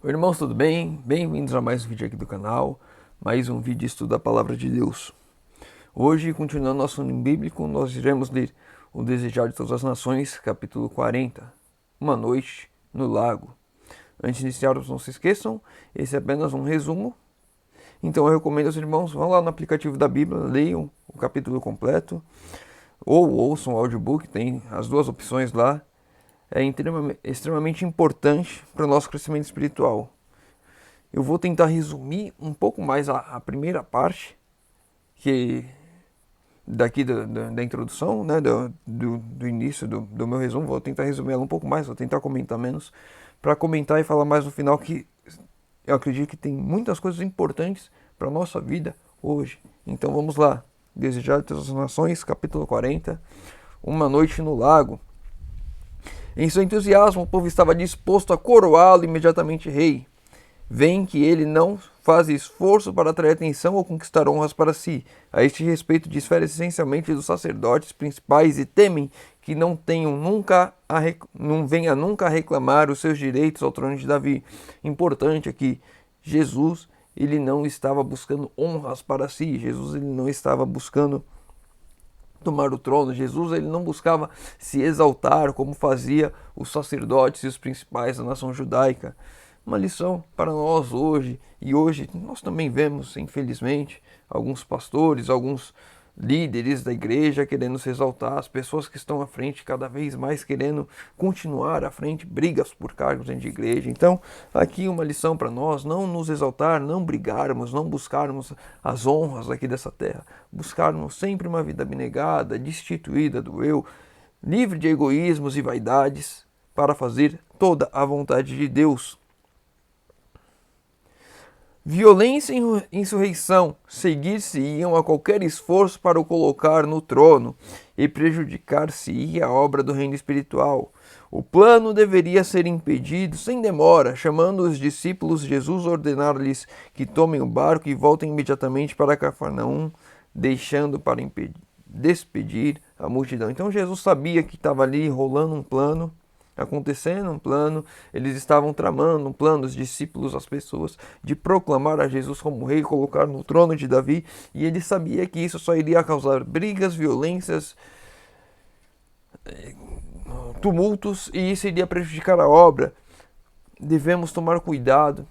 Oi, irmãos, tudo bem? Bem-vindos a mais um vídeo aqui do canal, mais um vídeo de estudo da Palavra de Deus. Hoje, continuando nosso livro bíblico, nós iremos ler o Desejar de Todas as Nações, capítulo 40, Uma Noite no Lago. Antes de iniciarmos, não se esqueçam, esse é apenas um resumo, então eu recomendo aos irmãos, vão lá no aplicativo da Bíblia, leiam o capítulo completo, ou ouçam o audiobook, tem as duas opções lá. É extremamente importante para o nosso crescimento espiritual. Eu vou tentar resumir um pouco mais a primeira parte que daqui da introdução, né, do início do meu resumo. Vou tentar resumir ela um pouco mais, vou tentar comentar menos, para comentar e falar mais no final, que eu acredito que tem muitas coisas importantes para a nossa vida hoje. Então vamos lá. Desejar de todas as nações, capítulo 40, Uma Noite no Lago. Em seu entusiasmo, o povo estava disposto a coroá-lo imediatamente rei. Veem que ele não faz esforço para atrair atenção ou conquistar honras para si. A este respeito, difere essencialmente dos sacerdotes principais e temem que não venha nunca a reclamar os seus direitos ao trono de Davi. Importante aqui, Jesus, ele não estava buscando honras para si. Jesus, ele não estava buscando tomar o trono. Jesus, ele não buscava se exaltar como fazia os sacerdotes e os principais da nação judaica. Uma lição para nós hoje, e hoje nós também vemos, infelizmente, alguns pastores, alguns líderes da igreja querendo se exaltar, as pessoas que estão à frente cada vez mais querendo continuar à frente, brigas por cargos dentro de igreja. Então, aqui uma lição para nós, não nos exaltar, não brigarmos, não buscarmos as honras aqui dessa terra, buscarmos sempre uma vida abnegada, destituída do eu, livre de egoísmos e vaidades, para fazer toda a vontade de Deus. Violência e insurreição seguir-se-iam a qualquer esforço para o colocar no trono e prejudicar-se-ia a obra do reino espiritual. O plano deveria ser impedido sem demora. Chamando os discípulos, Jesus ordenar-lhes que tomem o barco e voltem imediatamente para Cafarnaum, deixando para despedir a multidão. Então Jesus sabia que estava ali rolando um plano, acontecendo um plano, eles estavam tramando um plano, os discípulos, as pessoas, de proclamar a Jesus como rei, colocar no trono de Davi, e ele sabia que isso só iria causar brigas, violências, tumultos, e isso iria prejudicar a obra. Devemos tomar cuidado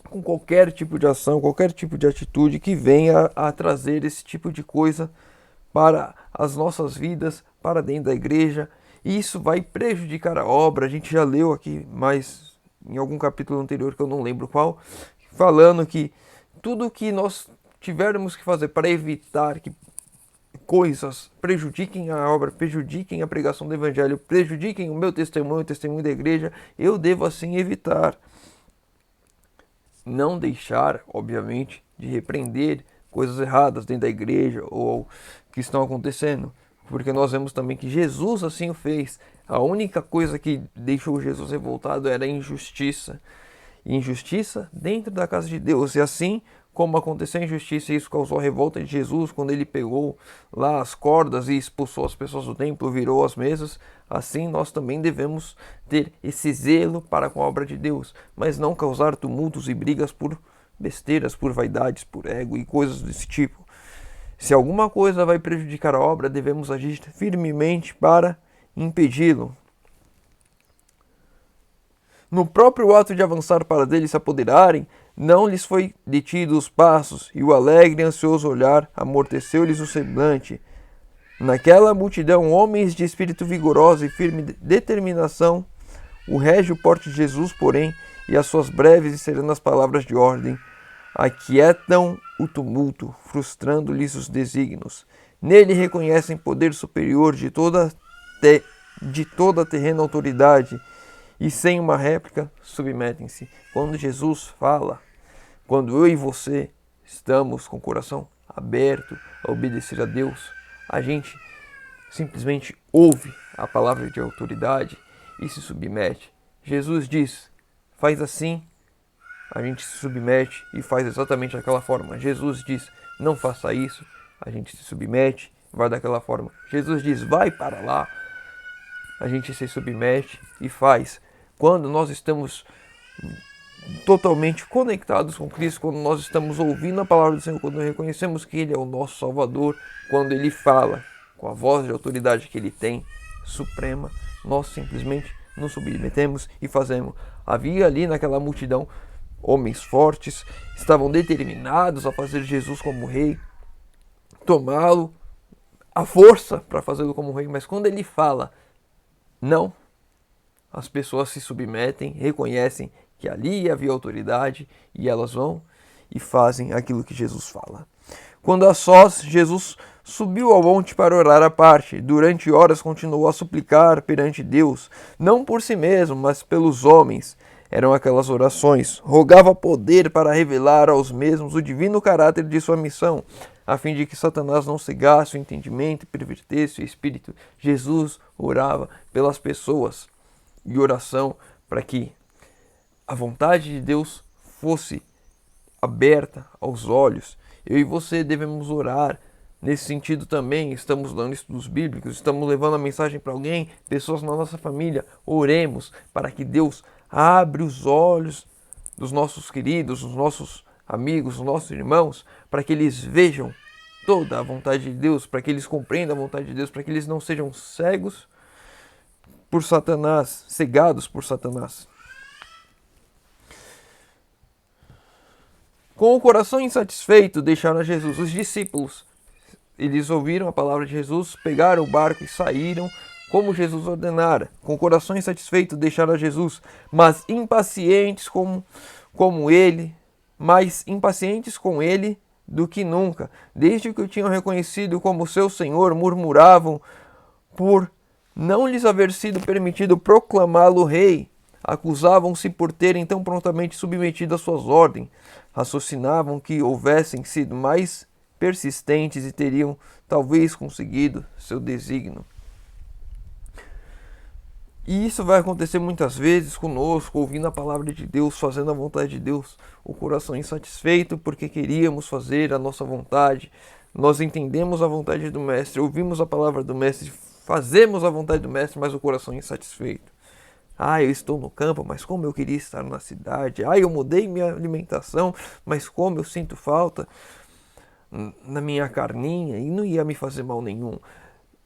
com qualquer tipo de ação, qualquer tipo de atitude que venha a trazer esse tipo de coisa para as nossas vidas, para dentro da igreja. Isso vai prejudicar a obra. A gente já leu aqui, mas em algum capítulo anterior, que eu não lembro qual, falando que tudo que nós tivermos que fazer para evitar que coisas prejudiquem a obra, prejudiquem a pregação do evangelho, prejudiquem o meu testemunho, o testemunho da igreja, eu devo assim evitar. Não deixar, obviamente, de repreender coisas erradas dentro da igreja ou que estão acontecendo, porque nós vemos também que Jesus assim o fez. A única coisa que deixou Jesus revoltado era a injustiça. Injustiça dentro da casa de Deus. E assim como aconteceu a injustiça, isso causou a revolta de Jesus quando ele pegou lá as cordas e expulsou as pessoas do templo, virou as mesas. Assim nós também devemos ter esse zelo para com a obra de Deus, mas não causar tumultos e brigas por besteiras, por vaidades, por ego e coisas desse tipo. Se alguma coisa vai prejudicar a obra, devemos agir firmemente para impedi-lo. No próprio ato de avançar para dele se apoderarem, não lhes foi detido os passos, e o alegre e ansioso olhar amorteceu-lhes o semblante. Naquela multidão, homens de espírito vigoroso e firme determinação, o régio porte de Jesus, porém, e as suas breves e serenas palavras de ordem, aquietam o tumulto, frustrando-lhes os desígnios. Nele reconhecem poder superior de toda terrena autoridade, e sem uma réplica submetem-se. Quando Jesus fala, quando eu e você estamos com o coração aberto a obedecer a Deus, a gente simplesmente ouve a palavra de autoridade e se submete. Jesus diz, faz assim, a gente se submete e faz exatamente daquela forma. Jesus diz, não faça isso, a gente se submete e vai daquela forma. Jesus diz, vai para lá, a gente se submete e faz. Quando nós estamos totalmente conectados com Cristo, quando nós estamos ouvindo a palavra do Senhor, quando reconhecemos que Ele é o nosso Salvador, quando Ele fala com a voz de autoridade que Ele tem, suprema, nós simplesmente nos submetemos e fazemos. Havia ali naquela multidão homens fortes, estavam determinados a fazer Jesus como rei, tomá-lo, a força para fazê-lo como rei, mas quando Ele fala não, as pessoas se submetem, reconhecem que ali havia autoridade e elas vão e fazem aquilo que Jesus fala. Quando a sós, Jesus subiu ao monte para orar à parte. Durante horas continuou a suplicar perante Deus, não por si mesmo, mas pelos homens. Eram aquelas orações. Rogava poder para revelar aos mesmos o divino caráter de sua missão, a fim de que Satanás não cegasse o entendimento e pervertesse o espírito. Jesus orava pelas pessoas e oração para que a vontade de Deus fosse aberta aos olhos. Eu e você devemos orar nesse sentido também. Estamos dando estudos bíblicos, estamos levando a mensagem para alguém, pessoas na nossa família. Oremos para que Deus abra os olhos dos nossos queridos, dos nossos amigos, dos nossos irmãos, para que eles vejam toda a vontade de Deus, para que eles compreendam a vontade de Deus, para que eles não sejam cegos por Satanás, cegados por Satanás. Com o coração insatisfeito, deixaram Jesus. Os discípulos, eles ouviram a palavra de Jesus, pegaram o barco e saíram, como Jesus ordenara. Com o coração insatisfeito, deixaram Jesus, mas impacientes mais impacientes com ele do que nunca. Desde que o tinham reconhecido como seu Senhor, murmuravam por não lhes haver sido permitido proclamá-lo rei. Acusavam-se por terem tão prontamente submetido às suas ordens. Raciocinavam que houvessem sido mais persistentes e teriam talvez conseguido seu desígnio. E isso vai acontecer muitas vezes conosco, ouvindo a palavra de Deus, fazendo a vontade de Deus, o coração insatisfeito porque queríamos fazer a nossa vontade. Nós entendemos a vontade do Mestre, ouvimos a palavra do Mestre, fazemos a vontade do Mestre, mas o coração insatisfeito. Eu estou no campo, mas como eu queria estar na cidade. Eu mudei minha alimentação, mas como eu sinto falta na minha carninha e não ia me fazer mal nenhum.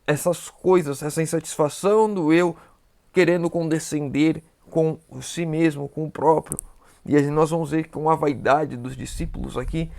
Essas coisas, essa insatisfação do eu querendo condescender com si mesmo, com o próprio. E aí nós vamos ver com a vaidade dos discípulos aqui,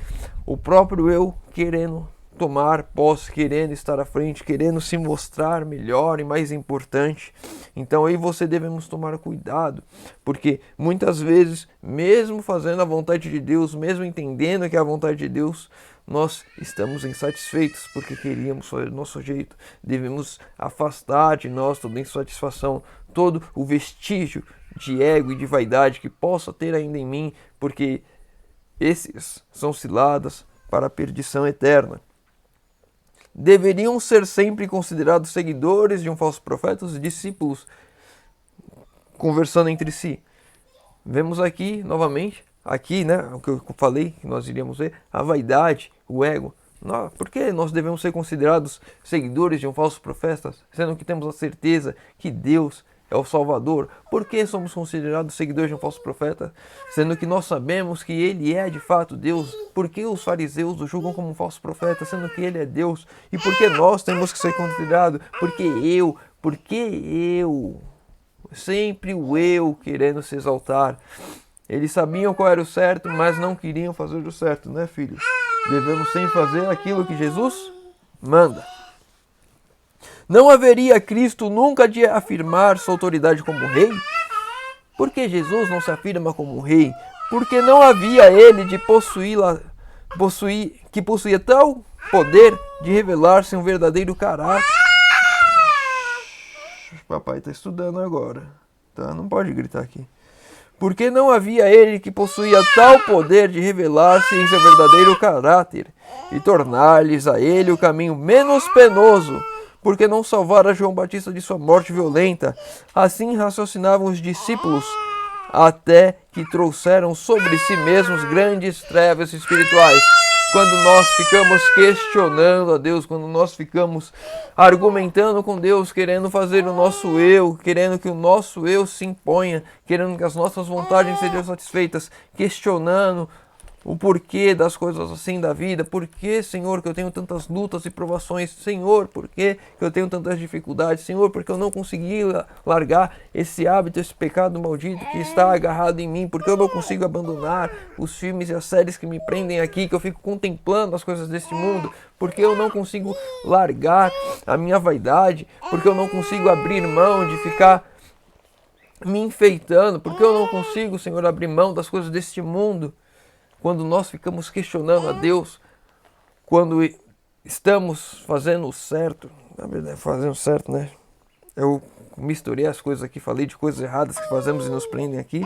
o próprio eu querendo tomar posse, querendo estar à frente, querendo se mostrar melhor e mais importante. Então aí você devemos tomar cuidado, porque muitas vezes, mesmo fazendo a vontade de Deus, mesmo entendendo que é a vontade de Deus, nós estamos insatisfeitos porque queríamos fazer do nosso jeito. Devemos afastar de nós toda insatisfação, todo o vestígio de ego e de vaidade que possa ter ainda em mim, porque esses são ciladas para a perdição eterna. Deveriam ser sempre considerados seguidores de um falso profeta, os discípulos conversando entre si. Vemos aqui, novamente, o que eu falei, que nós iríamos ver, a vaidade, o ego. Por que nós devemos ser considerados seguidores de um falso profeta, sendo que temos a certeza que Deus é o Salvador? Por que somos considerados seguidores de um falso profeta, sendo que nós sabemos que ele é de fato Deus? Por que os fariseus o julgam como um falso profeta, sendo que ele é Deus? E por que nós temos que ser considerados? Porque eu, sempre o eu querendo se exaltar. Eles sabiam qual era o certo, mas não queriam fazer o certo, né, filhos? Devemos sempre fazer aquilo que Jesus manda. Não haveria Cristo nunca de afirmar sua autoridade como rei? Por que Jesus não se afirma como rei? Porque não havia ele de que possuía tal poder de revelar-se um verdadeiro caráter. Papai está estudando agora, tá? Não pode gritar aqui. Porque não havia ele que possuía tal poder de revelar-se em seu verdadeiro caráter e tornar-lhes a ele o caminho menos penoso, porque não salvara João Batista de sua morte violenta. Assim raciocinavam os discípulos, até que trouxeram sobre si mesmos grandes trevas espirituais. quando nós ficamos questionando a Deus, quando nós ficamos argumentando com Deus, querendo fazer o nosso eu, querendo que o nosso eu se imponha, querendo que as nossas vontades sejam satisfeitas, questionando o porquê das coisas assim da vida. Por que, Senhor, que eu tenho tantas lutas e provações? Senhor, por que eu tenho tantas dificuldades? Senhor, porque eu não consegui largar esse hábito, esse pecado maldito que está agarrado em mim? Porque eu não consigo abandonar os filmes e as séries que me prendem aqui, que eu fico contemplando as coisas deste mundo? Porque eu não consigo largar a minha vaidade? Porque eu não consigo abrir mão de ficar me enfeitando? Porque eu não consigo, Senhor, abrir mão das coisas deste mundo? Quando nós ficamos questionando a Deus, quando estamos fazendo o certo, na verdade, fazendo certo, né? Eu misturei as coisas aqui, falei de coisas erradas que fazemos e nos prendem aqui,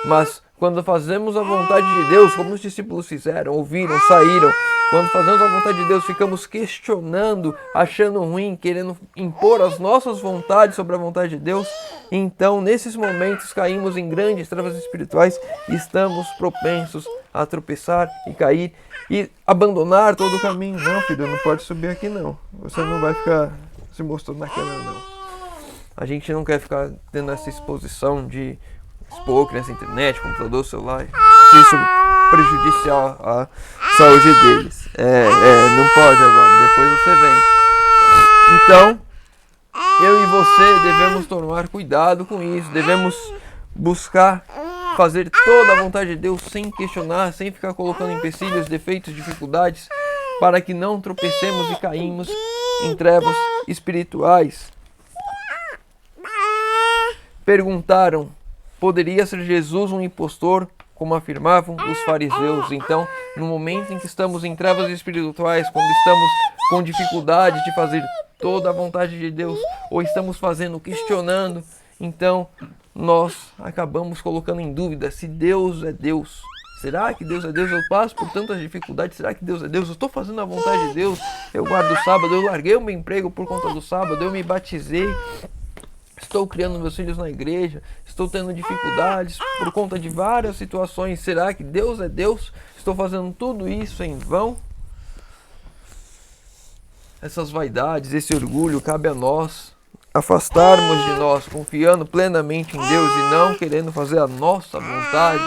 mas quando fazemos a vontade de Deus, como os discípulos fizeram, ouviram, saíram, quando fazemos a vontade de Deus, ficamos questionando, achando ruim, querendo impor as nossas vontades sobre a vontade de Deus, então nesses momentos caímos em grandes trevas espirituais e estamos propensos a tropeçar e cair e abandonar todo o caminho. Não, filho, não pode subir aqui não. Você não vai ficar se mostrando na câmera não. A gente não quer ficar tendo essa exposição de expor criança na internet, computador, celular. Isso prejudicial à saúde deles. Não pode agora, depois você vem. Então, eu e você devemos tomar cuidado com isso, devemos buscar fazer toda a vontade de Deus sem questionar, sem ficar colocando empecilhos, defeitos, dificuldades, para que não tropecemos e caímos em trevas espirituais. Perguntaram: poderia ser Jesus um impostor, como afirmavam os fariseus? Então, no momento em que estamos em trevas espirituais, quando estamos com dificuldade de fazer toda a vontade de Deus, ou estamos fazendo, questionando, então nós acabamos colocando em dúvida se Deus é Deus. Será que Deus é Deus? Eu passo por tantas dificuldades. Será que Deus é Deus? Eu estou fazendo a vontade de Deus. Eu guardo o sábado, eu larguei o meu emprego por conta do sábado, eu me batizei. Estou criando meus filhos na igreja. Estou tendo dificuldades por conta de várias situações. Será que Deus é Deus? Estou fazendo tudo isso em vão? Essas vaidades, esse orgulho, cabe a nós afastarmos de nós, confiando plenamente em Deus e não querendo fazer a nossa vontade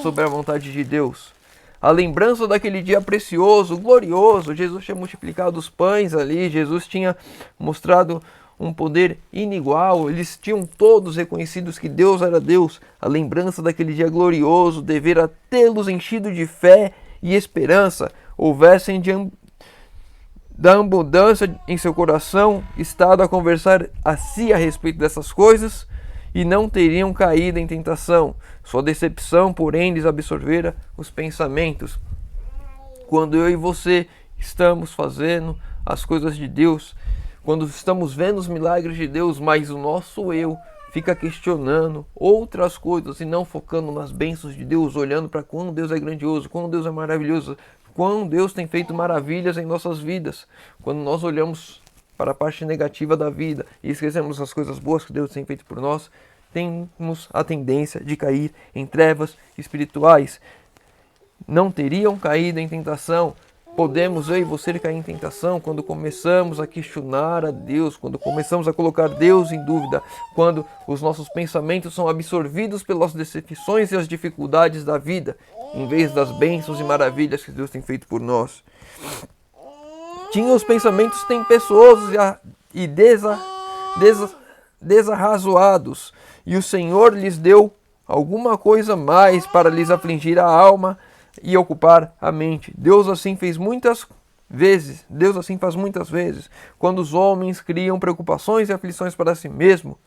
sobre a vontade de Deus. A lembrança daquele dia precioso, glorioso, Jesus tinha multiplicado os pães ali, Jesus tinha mostrado um poder inigual, eles tinham todos reconhecidos que Deus era Deus. A lembrança daquele dia glorioso devera tê-los enchido de fé e esperança, houvessem da abundância em seu coração estado a conversar a si a respeito dessas coisas e não teriam caído em tentação. Sua decepção, porém, lhes absorvera os pensamentos. Quando eu e você estamos fazendo as coisas de Deus, quando estamos vendo os milagres de Deus, mas o nosso eu fica questionando outras coisas e não focando nas bênçãos de Deus, olhando para quão Deus é grandioso, quão Deus é maravilhoso, quão Deus tem feito maravilhas em nossas vidas. Quando nós olhamos para a parte negativa da vida e esquecemos as coisas boas que Deus tem feito por nós, temos a tendência de cair em trevas espirituais. Não teriam caído em tentação. Podemos, eu e você, cair em tentação quando começamos a questionar a Deus, quando começamos a colocar Deus em dúvida, quando os nossos pensamentos são absorvidos pelas decepções e as dificuldades da vida, em vez das bênçãos e maravilhas que Deus tem feito por nós. Tinham os pensamentos tempestuosos e desarrazoados, e o Senhor lhes deu alguma coisa mais para lhes afligir a alma e ocupar a mente. Deus assim faz muitas vezes, quando os homens criam preocupações e aflições para si mesmo.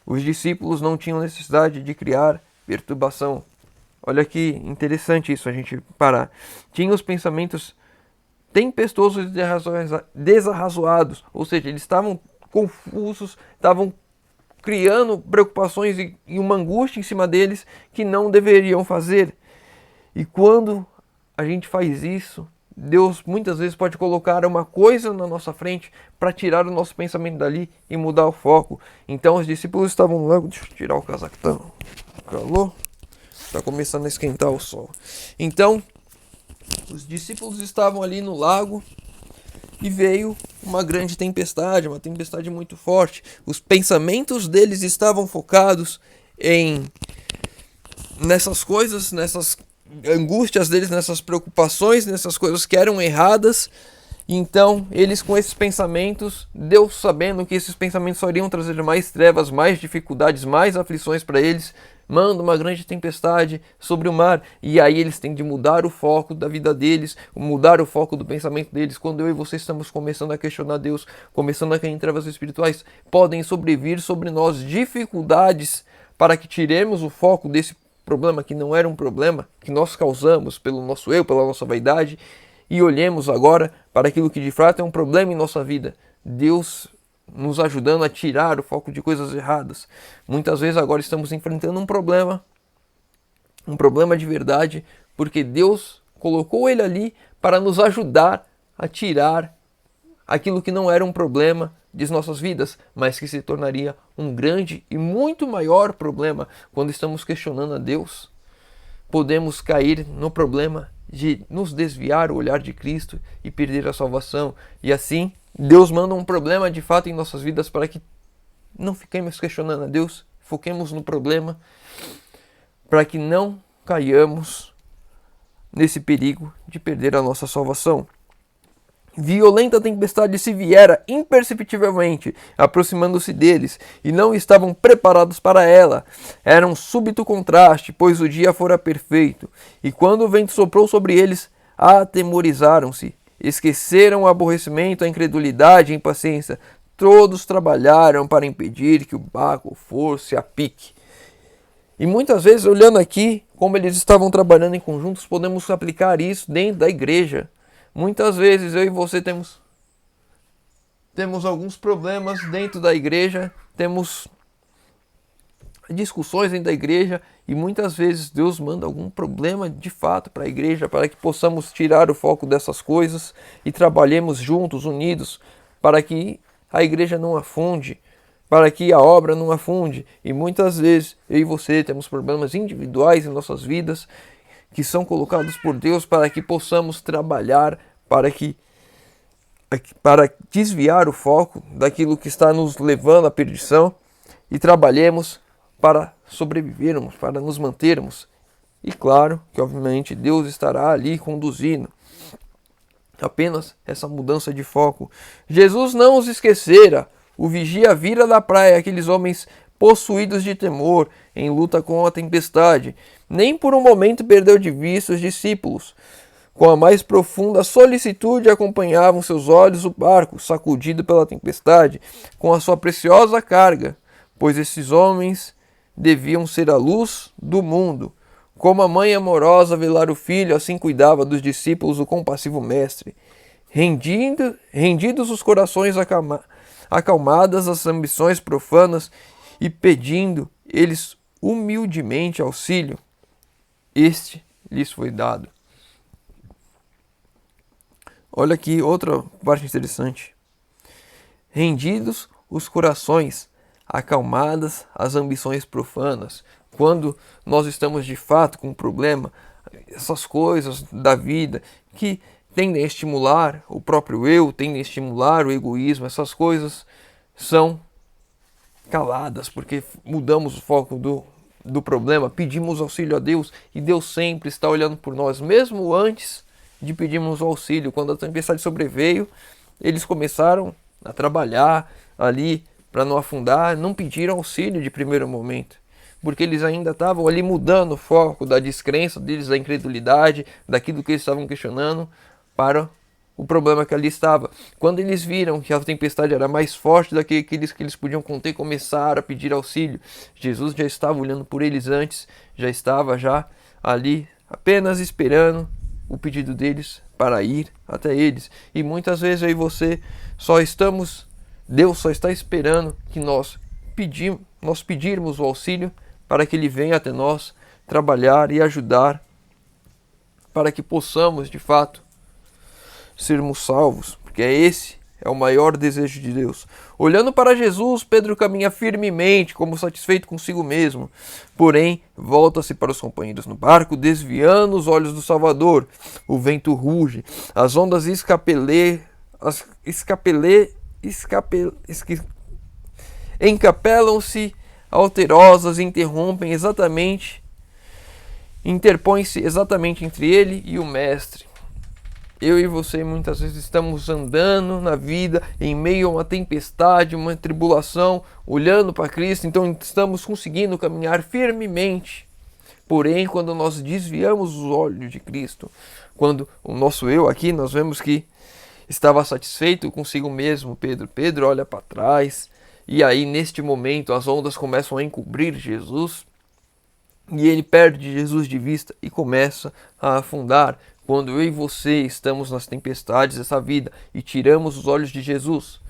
Os discípulos não tinham necessidade de criar perturbação. Olha que interessante isso, a gente parar. Tinham os pensamentos tempestuosos e desarrazoados, ou seja, eles estavam confusos, estavam criando preocupações e uma angústia em cima deles que não deveriam fazer. E quando a gente faz isso, Deus muitas vezes pode colocar uma coisa na nossa frente para tirar o nosso pensamento dali e mudar o foco. Então os discípulos estavam logo, deixa eu tirar o casaco, calor, está começando a esquentar o sol. Então Os discípulos estavam ali no lago e veio uma grande tempestade, uma tempestade muito forte. Os pensamentos deles estavam focados nessas coisas, nessas angústias deles, nessas preocupações, nessas coisas que eram erradas. Então, eles com esses pensamentos, Deus sabendo que esses pensamentos só iriam trazer mais trevas, mais dificuldades, mais aflições para eles, manda uma grande tempestade sobre o mar. E aí eles têm de mudar o foco da vida deles, mudar o foco do pensamento deles. Quando eu e você estamos começando a questionar Deus, começando a cair em trevas espirituais, podem sobrevir sobre nós dificuldades para que tiremos o foco desse problema que não era um problema, que nós causamos pelo nosso eu, pela nossa vaidade, e olhemos agora para aquilo que de fato é um problema em nossa vida. Deus nos ajudando a tirar o foco de coisas erradas. Muitas vezes agora estamos enfrentando um problema de verdade, porque Deus colocou ele ali para nos ajudar a tirar aquilo que não era um problema de nossas vidas, mas que se tornaria um grande e muito maior problema quando estamos questionando a Deus. Podemos cair no problema de nos desviar o olhar de Cristo e perder a salvação. E assim, Deus manda um problema de fato em nossas vidas para que não fiquemos questionando a Deus, foquemos no problema, para que não caiamos nesse perigo de perder a nossa salvação. Violenta tempestade se viera imperceptivelmente, aproximando-se deles, e não estavam preparados para ela. Era um súbito contraste, pois o dia fora perfeito, e quando o vento soprou sobre eles, atemorizaram-se, esqueceram o aborrecimento, a incredulidade e a impaciência. Todos trabalharam para impedir que o barco fosse a pique. E muitas vezes, olhando aqui, como eles estavam trabalhando em conjuntos, podemos aplicar isso dentro da igreja. Muitas vezes eu e você temos alguns problemas dentro da igreja, temos discussões dentro da igreja e muitas vezes Deus manda algum problema de fato para a igreja para que possamos tirar o foco dessas coisas e trabalhemos juntos, unidos, para que a igreja não afunde, para que a obra não afunde. E muitas vezes eu e você temos problemas individuais em nossas vidas que são colocados por Deus para que possamos trabalhar, para desviar o foco daquilo que está nos levando à perdição e trabalhemos para sobrevivermos, para nos mantermos. E claro que obviamente Deus estará ali conduzindo. Apenas essa mudança de foco. Jesus não os esquecera. O vigia vira da praia aqueles homens possuídos de temor, em luta com a tempestade. Nem por um momento perdeu de vista os discípulos. Com a mais profunda solicitude acompanhavam seus olhos o barco, sacudido pela tempestade, com a sua preciosa carga, pois esses homens deviam ser a luz do mundo. Como a mãe amorosa velar o filho, assim cuidava dos discípulos o compassivo mestre. Rendidos os corações acalmadas as ambições profanas e pedindo eles humildemente auxílio, este lhes foi dado. Olha aqui outra parte interessante. Rendidos os corações, acalmadas as ambições profanas. Quando nós estamos de fato com um problema, essas coisas da vida que tendem a estimular o próprio eu, tendem a estimular o egoísmo, essas coisas são caladas, porque mudamos o foco do problema, pedimos auxílio a Deus e Deus sempre está olhando por nós, mesmo antes de pedirmos o auxílio. Quando a tempestade sobreveio, eles começaram a trabalhar ali para não afundar, não pediram auxílio de primeiro momento, porque eles ainda estavam ali mudando o foco da descrença deles, da incredulidade, daquilo que eles estavam questionando, para o problema que ali estava. Quando eles viram que a tempestade era mais forte do que aqueles que eles podiam conter, começaram a pedir auxílio. Jesus já estava olhando por eles antes, já estava ali apenas esperando o pedido deles para ir até eles. E muitas vezes eu e você Deus só está esperando que nós pedirmos o auxílio para que Ele venha até nós trabalhar e ajudar para que possamos de fato sermos salvos, porque esse É o maior desejo de Deus. Olhando para Jesus, Pedro caminha firmemente, como satisfeito consigo mesmo. Porém, volta-se para os companheiros no barco, desviando os olhos do Salvador. O vento ruge, as ondas encapelam-se alterosas e interpõem-se exatamente entre ele e o Mestre. Eu e você muitas vezes estamos andando na vida em meio a uma tempestade, uma tribulação, olhando para Cristo, então estamos conseguindo caminhar firmemente. Porém, quando nós desviamos os olhos de Cristo, quando o nosso eu aqui, nós vemos que estava satisfeito consigo mesmo, Pedro olha para trás, e aí neste momento as ondas começam a encobrir Jesus, e ele perde Jesus de vista e começa a afundar. Quando eu e você estamos nas tempestades dessa vida e tiramos os olhos de Jesus,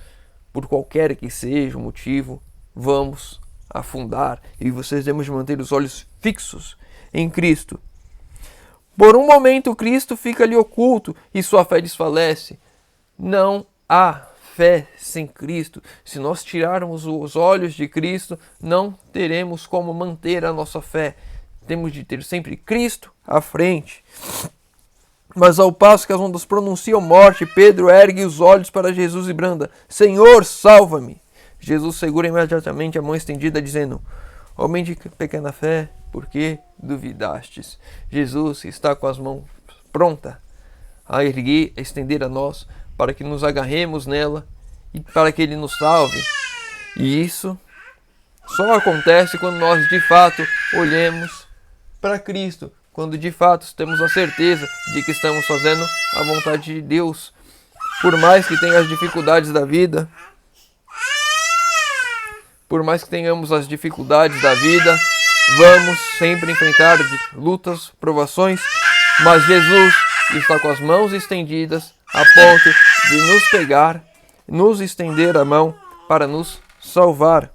por qualquer que seja o motivo, vamos afundar. E vocês devemos manter os olhos fixos em Cristo. Por um momento Cristo fica ali oculto e sua fé desfalece. Não há fé sem Cristo. Se nós tirarmos os olhos de Cristo, não teremos como manter a nossa fé. Temos de ter sempre Cristo à frente. Mas ao passo que as ondas pronunciam morte, Pedro ergue os olhos para Jesus e branda: Senhor, salva-me! Jesus segura imediatamente a mão estendida, dizendo: Homem de pequena fé, por que duvidastes? Jesus está com as mãos prontas a erguer, a estender a nós, para que nos agarremos nela e para que Ele nos salve. E isso só acontece quando nós de fato olhemos para Cristo, quando de fato temos a certeza de que estamos fazendo a vontade de Deus. Por mais que tenha as dificuldades da vida, vamos sempre enfrentar lutas, provações, mas Jesus está com as mãos estendidas a ponto de nos pegar, nos estender a mão para nos salvar.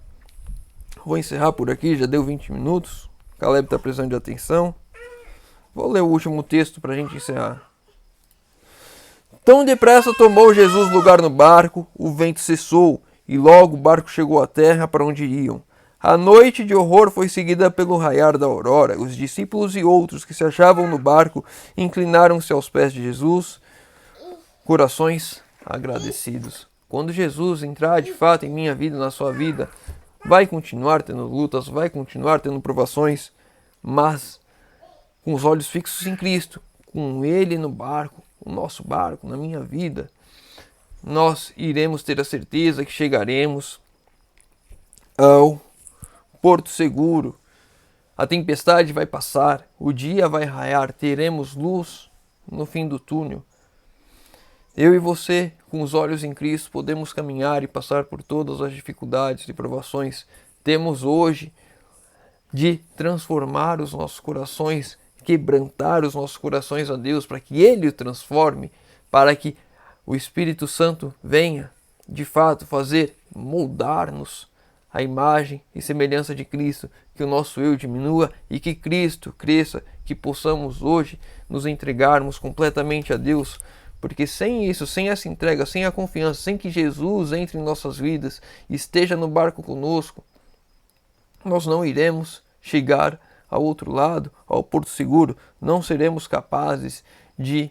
Vou encerrar por aqui, já deu 20 minutos. Caleb está precisando de atenção. Vou ler o último texto para a gente encerrar. Tão depressa tomou Jesus lugar no barco, o vento cessou, e logo o barco chegou à terra para onde iam. A noite de horror foi seguida pelo raiar da aurora. Os discípulos e outros que se achavam no barco inclinaram-se aos pés de Jesus, corações agradecidos. Quando Jesus entrar de fato em minha vida, na sua vida, vai continuar tendo lutas, vai continuar tendo provações, mas com os olhos fixos em Cristo, com Ele no barco, o nosso barco, na minha vida, nós iremos ter a certeza que chegaremos ao porto seguro. A tempestade vai passar, o dia vai raiar, teremos luz no fim do túnel. Eu e você, com os olhos em Cristo, podemos caminhar e passar por todas as dificuldades e provações. Temos hoje de transformar os nossos corações, quebrantar os nossos corações a Deus, para que Ele o transforme, para que o Espírito Santo venha, de fato, moldar-nos a imagem e semelhança de Cristo, que o nosso eu diminua e que Cristo cresça, que possamos hoje nos entregarmos completamente a Deus, porque sem isso, sem essa entrega, sem a confiança, sem que Jesus entre em nossas vidas e esteja no barco conosco, nós não iremos chegar ao outro lado, ao porto seguro, não seremos capazes de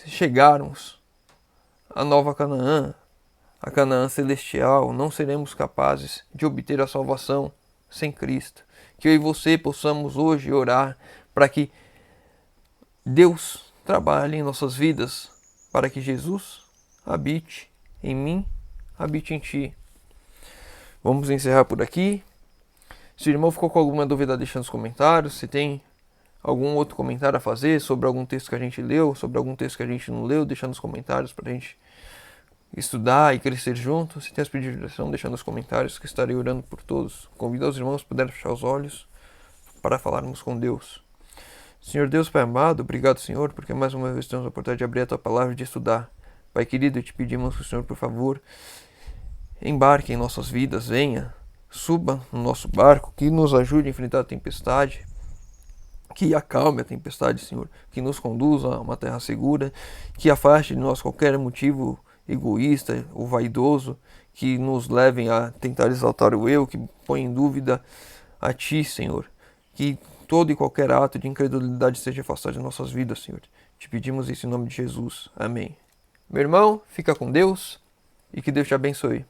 chegarmos à nova Canaã, a Canaã celestial, não seremos capazes de obter a salvação sem Cristo. Que eu e você possamos hoje orar para que Deus trabalhe em nossas vidas, para que Jesus habite em mim, habite em ti. Vamos encerrar por aqui. Se o irmão ficou com alguma dúvida, deixa nos comentários. Se tem algum outro comentário a fazer sobre algum texto que a gente leu, sobre algum texto que a gente não leu, deixa nos comentários para a gente estudar e crescer junto. Se tem as pedidos de oração, deixa nos comentários que estarei orando por todos. Convido os irmãos, puderem fechar os olhos para falarmos com Deus. Senhor Deus, Pai amado, obrigado, Senhor, porque mais uma vez temos a oportunidade de abrir a Tua Palavra e de estudar. Pai querido, te pedimos que o Senhor, por favor, embarque em nossas vidas, venha, suba no nosso barco, que nos ajude a enfrentar a tempestade, que acalme a tempestade, Senhor, que nos conduza a uma terra segura, que afaste de nós qualquer motivo egoísta, o vaidoso, que nos levem a tentar exaltar o eu, que põe em dúvida a Ti, Senhor. Que todo e qualquer ato de incredulidade seja afastado de nossas vidas, Senhor. Te pedimos isso em nome de Jesus. Amém. Meu irmão, fica com Deus e que Deus te abençoe.